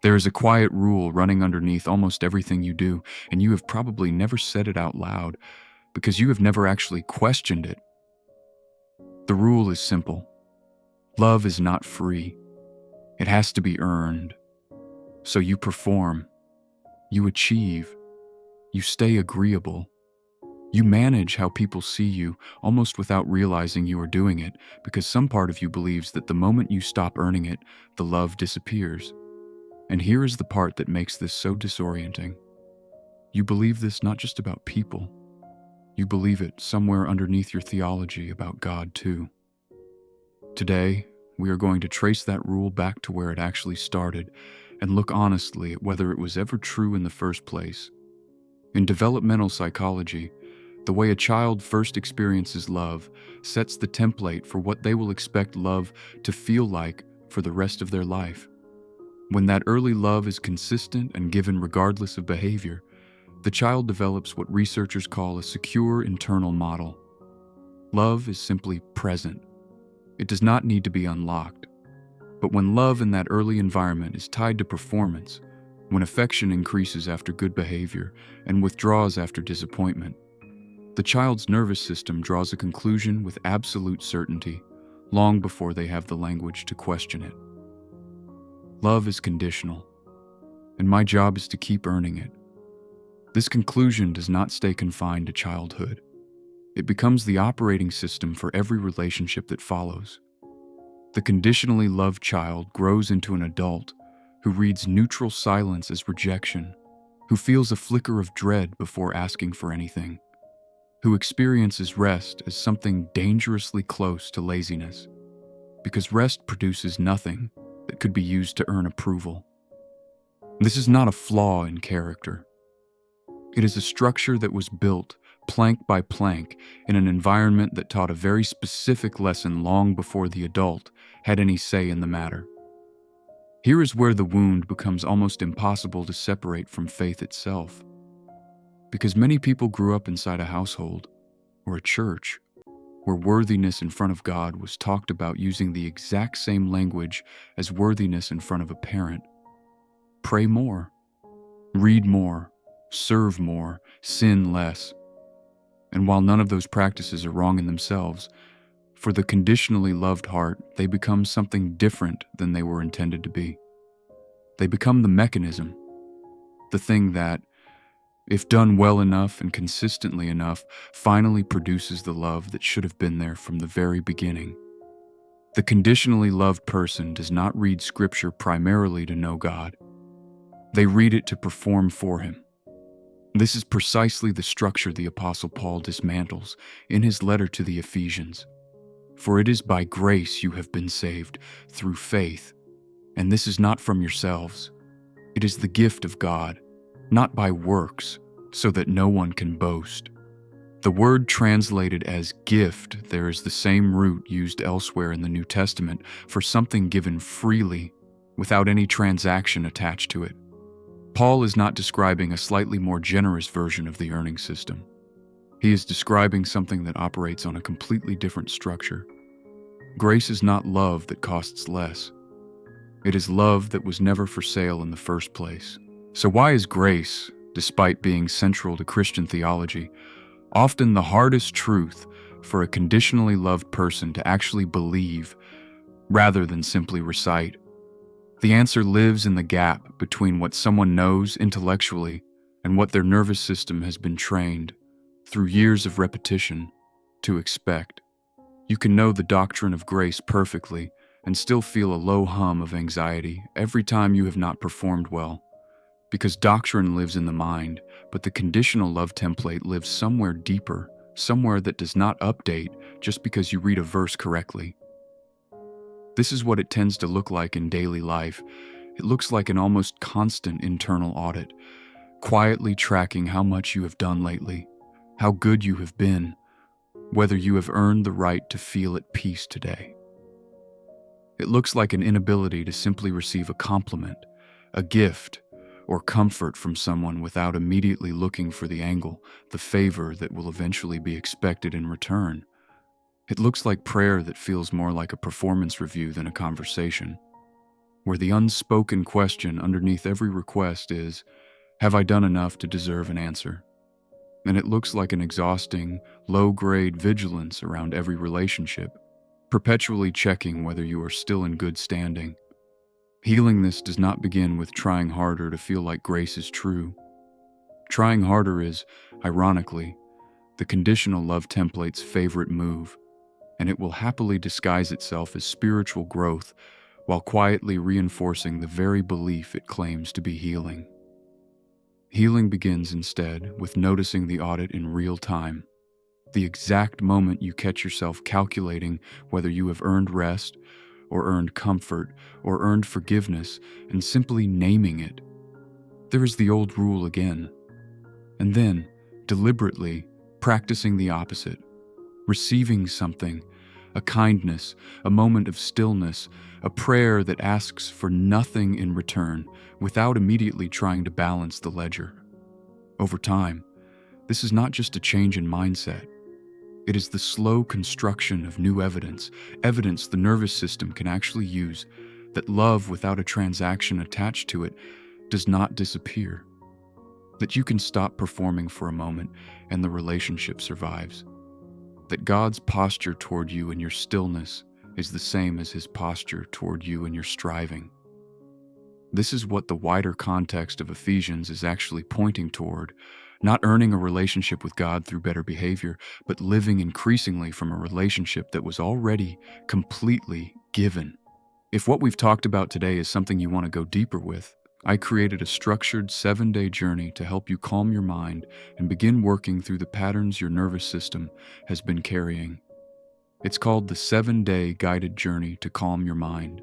There is a quiet rule running underneath almost everything you do, and you have probably never said it out loud because you have never actually questioned it. The rule is simple. Love is not free. It has to be earned. So you perform, you achieve, you stay agreeable. You manage how people see you almost without realizing you are doing it, because some part of you believes that the moment you stop earning it, the love disappears. And here is the part that makes this so disorienting. You believe this not just about people. You believe it somewhere underneath your theology about God too. Today, we are going to trace that rule back to where it actually started and look honestly at whether it was ever true in the first place. In developmental psychology, the way a child first experiences love sets the template for what they will expect love to feel like for the rest of their life. When that early love is consistent and given regardless of behavior, the child develops what researchers call a secure internal model. Love is simply present. It does not need to be unlocked. But when love in that early environment is tied to performance, when affection increases after good behavior and withdraws after disappointment, the child's nervous system draws a conclusion with absolute certainty, long before they have the language to question it. Love is conditional, and my job is to keep earning it. This conclusion does not stay confined to childhood. It becomes the operating system for every relationship that follows. The conditionally loved child grows into an adult who reads neutral silence as rejection, who feels a flicker of dread before asking for anything, who experiences rest as something dangerously close to laziness, because rest produces nothing that could be used to earn approval. This is not a flaw in character. It is a structure that was built plank by plank in an environment that taught a very specific lesson long before the adult had any say in the matter. Here is where the wound becomes almost impossible to separate from faith itself. Because many people grew up inside a household or a church where worthiness in front of God was talked about using the exact same language as worthiness in front of a parent. Pray more, read more, serve more, sin less. And while none of those practices are wrong in themselves, for the conditionally loved heart, they become something different than they were intended to be. They become the mechanism, the thing that, if done well enough and consistently enough, finally produces the love that should have been there from the very beginning. The conditionally loved person does not read Scripture primarily to know God. They read it to perform for Him. This is precisely the structure the Apostle Paul dismantles in his letter to the Ephesians. For it is by grace you have been saved, through faith, and this is not from yourselves. It is the gift of God, not by works, so that no one can boast. The word translated as gift there is the same root used elsewhere in the New Testament for something given freely, without any transaction attached to it. Paul is not describing a slightly more generous version of the earning system. He is describing something that operates on a completely different structure. Grace is not love that costs less. It is love that was never for sale in the first place. So why is grace, despite being central to Christian theology, often the hardest truth for a conditionally loved person to actually believe, rather than simply recite? The answer lives in the gap between what someone knows intellectually and what their nervous system has been trained, through years of repetition, to expect. You can know the doctrine of grace perfectly and still feel a low hum of anxiety every time you have not performed well, because doctrine lives in the mind, but the conditional love template lives somewhere deeper, somewhere that does not update just because you read a verse correctly. This is what it tends to look like in daily life. It looks like an almost constant internal audit, quietly tracking how much you have done lately, how good you have been, whether you have earned the right to feel at peace today. It looks like an inability to simply receive a compliment, a gift, or comfort from someone without immediately looking for the angle, the favor that will eventually be expected in return. It looks like prayer that feels more like a performance review than a conversation. where the unspoken question underneath every request is, have I done enough to deserve an answer? And it looks like an exhausting, low-grade vigilance around every relationship, perpetually checking whether you are still in good standing. Healing this does not begin with trying harder to feel like grace is true. Trying harder is, ironically, the conditional love template's favorite move, and it will happily disguise itself as spiritual growth while quietly reinforcing the very belief it claims to be healing. Healing begins instead with noticing the audit in real time, the exact moment you catch yourself calculating whether you have earned rest, or earned comfort, or earned forgiveness, and simply naming it. There is the old rule again. And then, deliberately, practicing the opposite, receiving something, a kindness, a moment of stillness, a prayer that asks for nothing in return without immediately trying to balance the ledger. Over time, this is not just a change in mindset. It is the slow construction of new evidence the nervous system can actually use, that love without a transaction attached to it does not disappear, that you can stop performing for a moment and the relationship survives, that God's posture toward you in your stillness is the same as His posture toward you in your striving. This is what the wider context of Ephesians is actually pointing toward, not earning a relationship with God through better behavior, but living increasingly from a relationship that was already completely given. If what we've talked about today is something you want to go deeper with, I created a structured 7-day journey to help you calm your mind and begin working through the patterns your nervous system has been carrying. It's called the 7-Day Guided Journey to Calm Your Mind.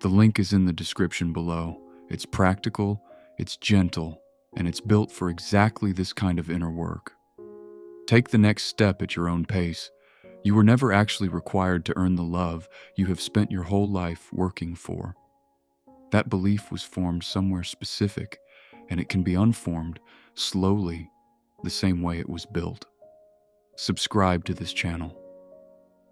The link is in the description below. It's practical, it's gentle, and it's built for exactly this kind of inner work. Take the next step at your own pace. You were never actually required to earn the love you have spent your whole life working for. That belief was formed somewhere specific, and it can be unformed slowly, the same way it was built. Subscribe to this channel.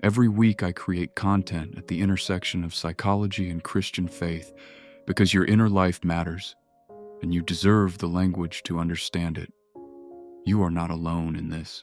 Every week I create content at the intersection of psychology and Christian faith because your inner life matters, and you deserve the language to understand it. You are not alone in this.